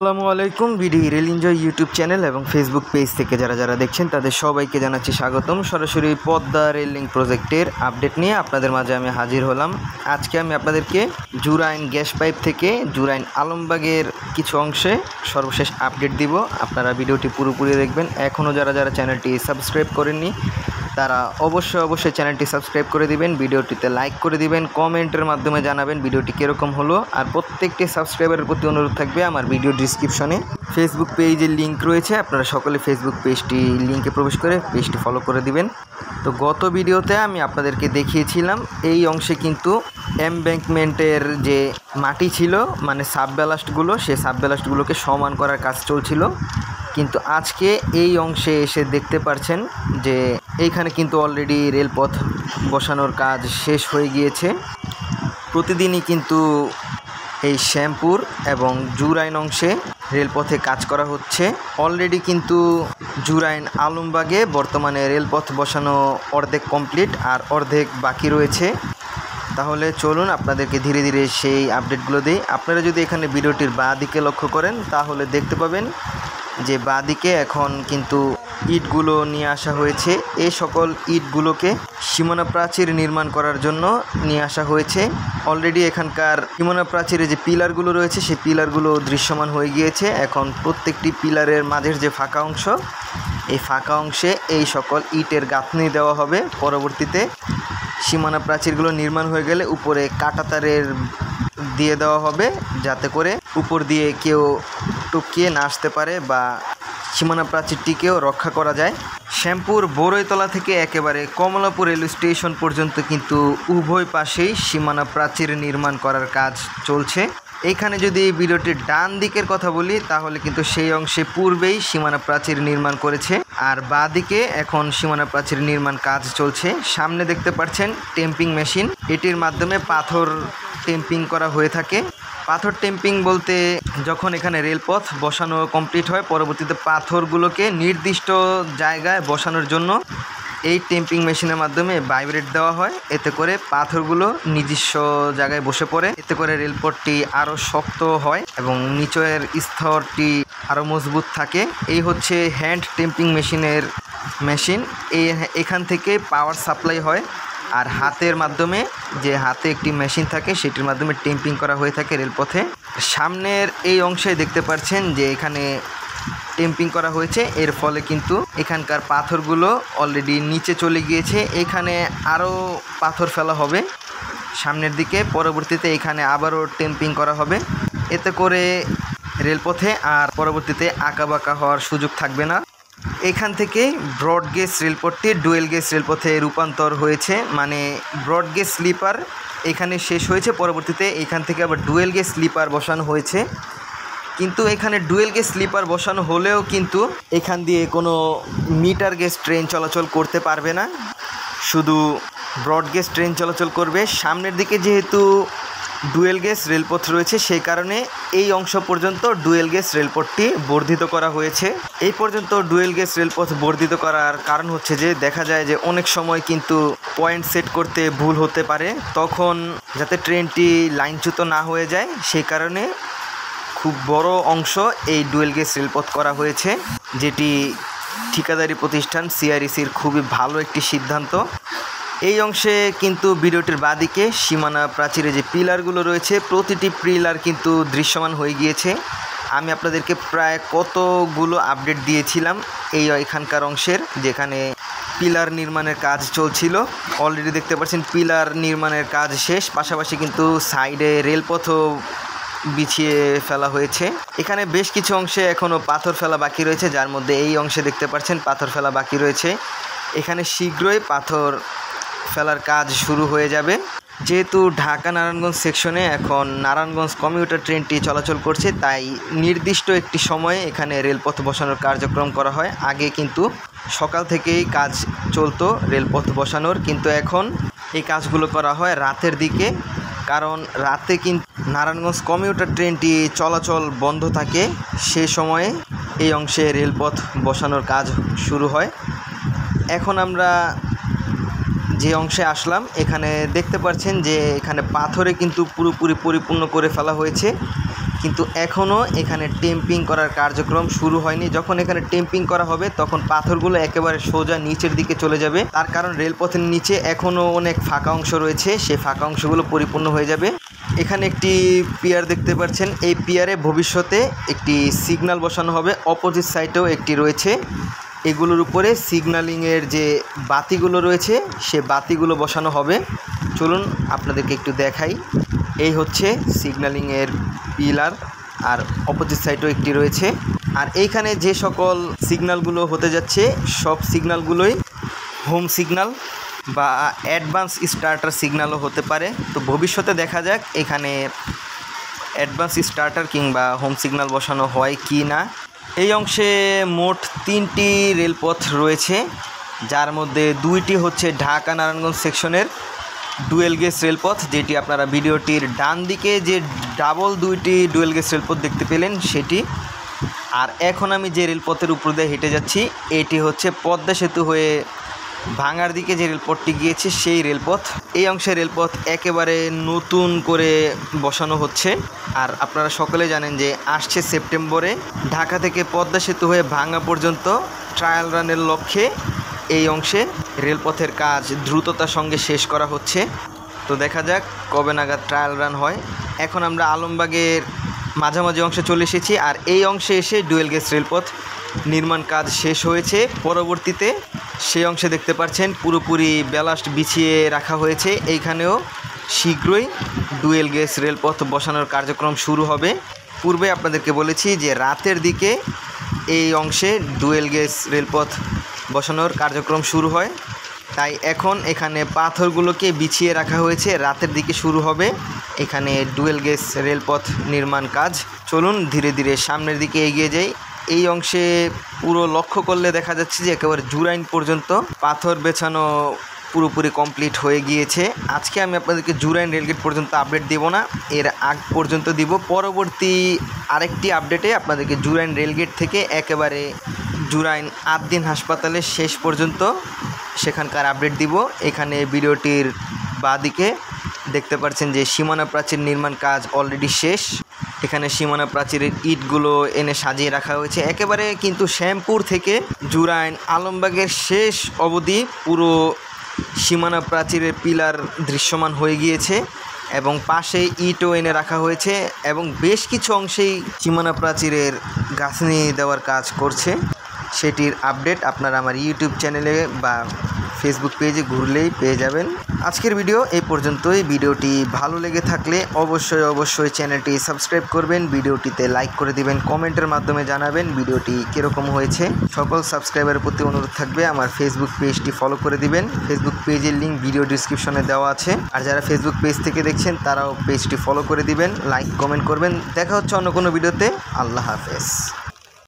আসসালামু আলাইকুম। BD rail enjoy YouTube channel এবং ফেসবুক পেজ থেকে যারা দেখছেন তাদের সবাইকে জানাচ্ছি স্বাগতম। সরাসরি পদ্মা রেল লিঙ্ক প্রজেক্টের আপডেট নিয়ে আপনাদের মাঝে আমি হাজির হলাম। আজকে আমি আপনাদেরকে জুরাইন গ্যাস পাইপ থেকে জুরাইন আলমবাগের কিছু অংশে সর্বশেষ আপডেট দিব। আপনারা ভিডিওটি পুরোপুরি দেখবেন। এখনও যারা চ্যানেলটি সাবস্ক্রাইব করেননি তারা অবশ্যই চ্যানেলটি সাবস্ক্রাইব করে দিবেন, ভিডিওটিতে লাইক করে দিবেন, কমেন্টের মাধ্যমে জানাবেন ভিডিওটি কীরকম হলো। আর প্রত্যেকটি সাবস্ক্রাইবারের প্রতি অনুরোধ থাকবে, আমার ভিডিও ডিসক্রিপশনে ফেসবুক পেজের লিঙ্ক রয়েছে, আপনারা সকলে ফেসবুক পেজটি লিঙ্কে প্রবেশ করে পেজটি ফলো করে দিবেন। তো গত ভিডিওতে আমি আপনাদেরকে দেখিয়েছিলাম এই অংশে কিন্তু এমব্যাঙ্কমেন্টের যে মাটি ছিল মানে সাবব্যালাস্টগুলো, সেই সাবব্যালাস্টগুলোকে সমান করার কাজ চলছিল। কিন্তু আজকে এই অংশে এসে দেখতে পাচ্ছেন যে এইখানে কিন্তু অলরেডি রেলপথ বসানোর কাজ শেষ হয়ে গিয়েছে। প্রতিদিনই কিন্তু এই শ্যামপুর এবং জুরাইন অংশে রেলপথে কাজ করা হচ্ছে। অলরেডি কিন্তু জুরাইন আলমবাগে বর্তমানে রেলপথ বসানো অর্ধেক কমপ্লিট আর অর্ধেক বাকি রয়েছে। তাহলে চলুন আপনাদেরকে ধীরে ধীরে সেই আপডেটগুলো দিই। আপনারা যদি এখানে ভিডিওটির বাঁ দিকে লক্ষ্য করেন তাহলে দেখতে পাবেন যে বাঁ দিকে এখন কিন্তু ইটগুলো নিয়ে আসা হয়েছে। এই সকল ইটগুলোকে সীমানা প্রাচীর নির্মাণ করার জন্য নিয়ে আসা হয়েছে। অলরেডি এখানকার সীমানা প্রাচীরে যে পিলারগুলো রয়েছে সেই পিলারগুলো দৃশ্যমান হয়ে গিয়েছে। এখন প্রত্যেকটি পিলারের মাঝের যে ফাঁকা অংশ, এই ফাঁকা অংশে এই সকল ইটের গাঁথনি দেওয়া হবে। পরবর্তীতে সীমানা প্রাচীরগুলো নির্মাণ হয়ে গেলে উপরে কাঁটাতারের দিয়ে দেওয়া হবে, যাতে করে উপর দিয়ে কেউ টপকিয়ে না আসতে পারে বা সীমানা প্রাচীরটিকেও রক্ষা করা যায়। শ্যামপুর বড়ইতলা থেকে একেবারে কমলাপুর রেল স্টেশন পর্যন্ত কিন্তু উভয় পাশেই সীমানা প্রাচীর নির্মাণ করার কাজ চলছে। এইখানে যদি ভিডিওটির ডান দিকের কথা বলি তাহলে কিন্তু সেই অংশে পূর্বেই সীমানা প্রাচীর নির্মাণ করেছে, আর বাঁ দিকে এখন সীমানা প্রাচীর নির্মাণ কাজ চলছে। সামনে দেখতে পাচ্ছেন টেম্পিং মেশিন, এটির মাধ্যমে পাথর টেম্পিং করা হয়ে থাকে। পাথর টেম্পিং বলতে যখন এখানে রেলপথ বসানো কমপ্লিট হয় পরবর্তীতে পাথরগুলোকে নির্দিষ্ট জায়গায় বসানোর জন্য এই টেম্পিং মেশিনের মাধ্যমে ভাইব্রেট দেওয়া হয়, এতে করে পাথরগুলো নিজস্ব জায়গায় বসে পড়ে। এতে করে রেলপথটি আরও শক্ত হয় এবং নিচের স্তরটি আরও মজবুত থাকে। এই হচ্ছে হ্যান্ড টেম্পিং মেশিন। এখান থেকে পাওয়ার সাপ্লাই হয় আর হাতের মাধ্যমে, যে হাতে একটি মেশিন থাকে সেটির মাধ্যমে টেম্পিং করা হয়ে থাকে রেলপথে। সামনের এই অংশে দেখতে পাচ্ছেন যে এখানে টেম্পিং করা হয়েছে, এর ফলে কিন্তু এখানকার পাথরগুলো অলরেডি নিচে চলে গিয়েছে। এখানে আরও পাথর ফেলা হবে সামনের দিকে, পরবর্তীতে এখানে আবারও টেম্পিং করা হবে। এতে করে রেলপথে আর পরবর্তীতে আঁকাবাঁকা হওয়ার সুযোগ থাকবে না। এখান থেকে ব্রড গেজ রেলপথটি ডুয়েল গেজ রেলপথে রূপান্তর হয়েছে, মানে ব্রড গেজ স্লিপার এখানে শেষ হয়েছে, পরবর্তীতে এখান থেকে আবার ডুয়েল গেজ স্লিপার বসানো হয়েছে। কিন্তু এখানে ডুয়েল গেজ স্লিপার বসানো হলেও কিন্তু এখান দিয়ে কোনো মিটার গেজ ট্রেন চলাচল করতে পারবে না, শুধু ব্রড গেজ ট্রেন চলাচল করবে। সামনের দিকে যেহেতু ডুয়েল গেজ রেলপথ রয়েছে সেই কারণে এই অংশ পর্যন্ত ডুয়েল গেজ রেলপথটি বর্ধিত করা হয়েছে। এই পর্যন্ত ডুয়েল গেজ রেলপথ বর্ধিত করার কারণ হচ্ছে যে দেখা যায় যে অনেক সময় কিন্তু পয়েন্ট সেট করতে ভুল হতে পারে, তখন যাতে ট্রেনটি লাইনচ্যুত না হয়ে যায় সেই কারণে খুব বড় অংশ এই ডুয়েল গেজ রেলপথ করা হয়েছে, যেটি ঠিকাদারি প্রতিষ্ঠান সিআরইসির খুবই ভালো একটি সিদ্ধান্ত। এই অংশে কিন্তু ভিডিওটির বাঁদিকে সীমানা প্রাচীরে যে পিলারগুলো রয়েছে প্রতিটি পিলার কিন্তু দৃশ্যমান হয়ে গিয়েছে। আমি আপনাদেরকে প্রায় কতগুলো আপডেট দিয়েছিলাম এখানকার অংশের, যেখানে পিলার নির্মাণের কাজ চলছিল। অলরেডি দেখতে পাচ্ছেন পিলার নির্মাণের কাজ শেষ, পাশাপাশি কিন্তু সাইডে রেলপথও বিছিয়ে ফেলা হয়েছে। এখানে বেশ কিছু অংশে এখনও পাথর ফেলা বাকি রয়েছে, যার মধ্যে এই অংশে দেখতে পাচ্ছেন পাথর ফেলা বাকি রয়েছে। এখানে শীঘ্রই পাথর ফেলার কাজ শুরু হয়ে যাবে। যেহেতু ঢাকা নারায়ণগঞ্জ সেকশনে এখন নারায়ণগঞ্জ কমিউটার ট্রেনটি চলাচল করছে, তাই নির্দিষ্ট একটি সময়ে এখানে রেলপথ বসানোর কার্যক্রম করা হয়। আগে কিন্তু সকাল থেকেই কাজ চলতো রেলপথ বসানোর, কিন্তু এখন এই কাজগুলো করা হয় রাতের দিকে, কারণ রাতে কিন্তু নারায়ণগঞ্জ কমিউটার ট্রেনটি চলাচল বন্ধ থাকে, সে সময়ে এই অংশে রেলপথ বসানোর কাজ শুরু হয়। এখন আমরা যে অংশে আসলাম এখানে দেখতে পাচ্ছেন যে এখানে পাথরে কিন্তু পুরোপুরি পরিপূর্ণ করে ফেলা হয়েছে। কিন্তু এখনও এখানে টেম্পিং করার কার্যক্রম শুরু হয়নি। যখন এখানে টেম্পিং করা হবে তখন পাথরগুলো একেবারে সোজা নিচের দিকে চলে যাবে। তার কারণ রেলপথের নিচে এখনও অনেক ফাঁকা অংশ রয়েছে, সেই ফাঁকা অংশগুলো পরিপূর্ণ হয়ে যাবে। এখানে একটি পিয়ার দেখতে পাচ্ছেন, এই পিয়ারে ভবিষ্যতে একটি সিগন্যাল বসানো হবে। অপোজিট সাইডেও একটি রয়েছে, এগুলোর উপরে সিগন্যালিংয়ের যে বাতিগুলো রয়েছে সে বাতিগুলো বসানো হবে। চলুন আপনাদেরকে একটু দেখাই। এই হচ্ছে সিগন্যালিংয়ের পিলার, আর অপোজিট সাইডেও একটি রয়েছে। আর এইখানে যে সকল সিগন্যালগুলো হতে যাচ্ছে সব সিগন্যালগুলোই হোম সিগন্যাল বা অ্যাডভান্স স্টার্টার সিগন্যালও হতে পারে। তো ভবিষ্যতে দেখা যাক এখানে অ্যাডভান্স স্টার্টার কিংবা হোম সিগন্যাল বসানো হয় কি না। এই অংশে মোট 3টি রেলপথ রয়েছে, যার মধ্যে 2টি হচ্ছে ঢাকা নারায়ণগঞ্জ সেকশনের ডুয়েল গেজ রেলপথ, যেটি আপনারা ভিডিওটির ডান দিকে যে ডাবল 2টি ডুয়েল গেজ রেলপথ দেখতে পেলেন সেটি। আর এখন আমি যে রেলপথের উপর দিয়ে হেঁটে যাচ্ছি এটি হচ্ছে পদ্মা সেতু হয়ে ভাঙার দিকে যে রেলপথটি গিয়েছে সেই রেলপথ। এই অংশের রেলপথ একেবারে নতুন করে বসানো হচ্ছে। আর আপনারা সকলে জানেন যে আসছে সেপ্টেম্বরে ঢাকা থেকে পদ্মা সেতু হয়ে ভাঙা পর্যন্ত ট্রায়াল রানের লক্ষ্যে এই অংশে রেলপথের কাজ দ্রুততার সঙ্গে শেষ করা হচ্ছে। তো দেখা যাক কবে নাগাদ ট্রায়াল রান হয়। এখন আমরা আলমবাগের মাঝামাঝি অংশে চলে এসেছি, আর এই অংশে এসে ডুয়েল গেজ রেলপথ নির্মাণ কাজ শেষ হয়েছে। পরবর্তীতে সেই অংশে দেখতে পাচ্ছেন পুরোপুরি ব্যালাস্ট বিছিয়ে রাখা হয়েছে। এইখানেও শীঘ্রই ডুয়েল গেজ রেলপথ বসানোর কার্যক্রম শুরু হবে। পূর্বে আপনাদেরকে বলেছি যে রাতের দিকে এই অংশে ডুয়েল গেজ রেলপথ বসানোর কার্যক্রম শুরু হয়, তাই এখন এখানে পাথরগুলোকে বিছিয়ে রাখা হয়েছে। রাতের দিকে শুরু হবে এখানে ডুয়েল গেজ রেলপথ নির্মাণ কাজ। চলুন ধীরে ধীরে সামনের দিকে এগিয়ে যাই। এই অংশে পুরো লক্ষ্য করলে দেখা যাচ্ছে যে একেবারে জুরাইন পর্যন্ত পাথর বেছানো পুরোপুরি কমপ্লিট হয়ে গিয়েছে। আজকে আমি আপনাদেরকে জুরাইন রেলগেট পর্যন্ত আপডেট দেব না, এর আগ পর্যন্ত দিব। পরবর্তী আরেকটি আপডেটে আপনাদেরকে জুরাইন রেলগেট থেকে একেবারে জুরাইন আদ্দিন হাসপাতালের শেষ পর্যন্ত সেখানকার আপডেট দিব। এখানে ভিডিওটির বাঁদিকে দেখতে পাচ্ছেন যে সীমানা প্রাচীর নির্মাণ কাজ অলরেডি শেষ। এখানে সীমানা প্রাচীরের ইটগুলো এনে সাজিয়ে রাখা হয়েছে। একেবারে কিন্তু শ্যামপুর থেকে জুরাইন আলমবাগের শেষ অবধি পুরো সীমানা প্রাচীরের পিলার দৃশ্যমান হয়ে গিয়েছে এবং পাশে ইটও এনে রাখা হয়েছে এবং বেশ কিছু অংশেই সীমানা প্রাচীরের গাঁথনি দেওয়ার কাজ করছে। সেটির আপডেট আপনারা আমার ইউটিউব চ্যানেলে বা ফেসবুক পেজে ঘুরলেই পেয়ে যাবেন। আজকের ভিডিও এই পর্যন্তই। ভিডিওটি ভালো লেগে থাকলে অবশ্যই চ্যানেলটি সাবস্ক্রাইব করবেন, ভিডিওটিতে লাইক করে দিবেন, কমেন্টের মাধ্যমে জানাবেন ভিডিওটি কীরকম হয়েছে। সকল সাবস্ক্রাইবারের প্রতি অনুরোধ থাকবে আমার ফেসবুক পেজটি ফলো করে দিবেন। ফেসবুক পেজের লিঙ্ক ভিডিও ডিসক্রিপশনে দেওয়া আছে। আর যারা ফেসবুক পেজ থেকে দেখছেন তারাও পেজটি ফলো করে দিবেন, লাইক কমেন্ট করবেন। দেখা হচ্ছে অন্য কোনো ভিডিওতে। আল্লাহ হাফেজ।